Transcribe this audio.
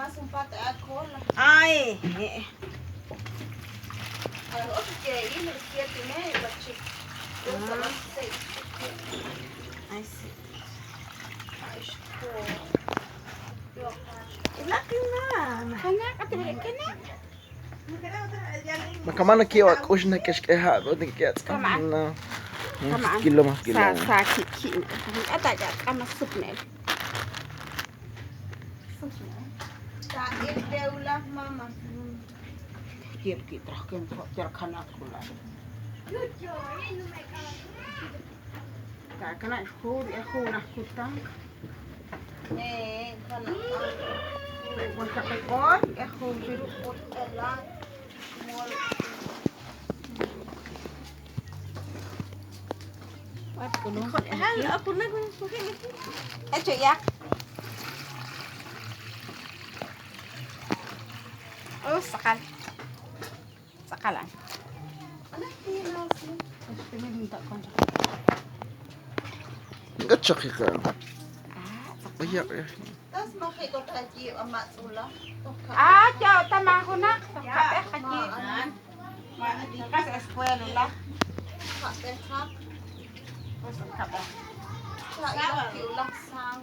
mas sempat aku lah. Ai. Oke, ini siatnya bacik. I see. Aishko. Laki na. Kanya katibalik kanya. كمان كيوك وش نكش كها بدك كيات كمان. كيلو ما كيلو Sa kiki. Ada ya kama supnel. Ta ideulah mama. Kir kita kan jar kana kula. Ta kana hur ya hur kutang. Kana. Kon ka kon ya hur biru Ut elang. Mol. Wat kuno. hal aku na kun sukin. Echo ya. Oh, sakal. Sakalan. Minta kon. Enggak شقيقة ويا Tas makikot haji amat ulah. Jauh tamah ko na. Kapeh haji. Kas eskwela lah. Kapeh hap. Kapeh. Sa ilang ulah sang.